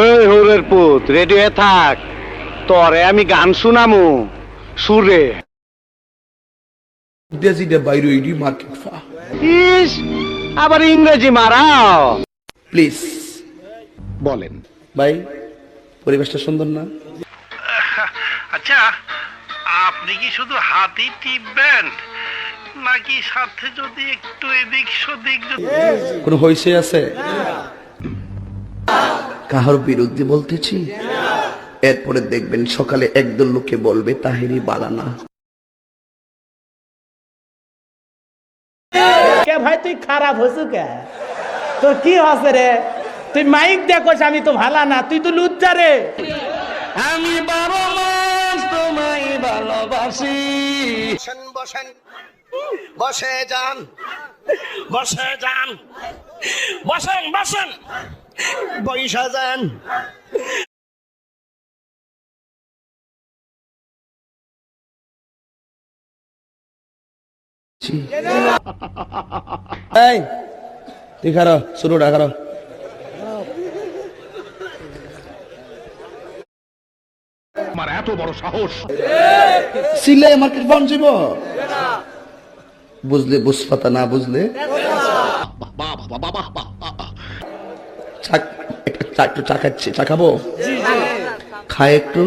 এই হরের পুত রেডি হয়ে থাক, তরে আমি গান শুনামু সুরে। ডেজিটা বাইরে ইডি মার্কেট ফা ইস, আবার ইংরেজি মারাও। প্লিজ বলেন ভাই, পরিবেশটা সুন্দর না? আচ্ছা, আপনি কি শুধু হাতই টিপবেন নাকি সাথে যদি একটু এদিক সেদিক কোনো হইছে আছে? কাহার বিরুদ্ধে বলতেছি? এরপরে দেখবেন সকালে একদল লোকে বলবে তাহেরি বালানা। কে ভাই তুই খারাপ হসু কে? তোর কি হসে রে? তুই মাইক দেখোস আমি তো ভালা না, তুই তো লুচ্চা রে। আমি 12 মাস তোমায় ভালোবাসি। বসেন বসেন, বসে যান, বসে যান, বসেন বসেন, বৈশা যান। এই তুই খারো, শুরুটা খারো। আমার এত বড় সাহস! সিলে মার্কেট বাউন্ড যাব বুঝলে, বুঝপাতা না বুঝলে একটু চা খাচ্ছি, চা খাবো? খায় একটু,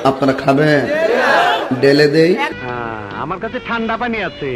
আপনারা খাবেন? ডেলে দেই। আমার কাছে ঠান্ডা পানি আছে।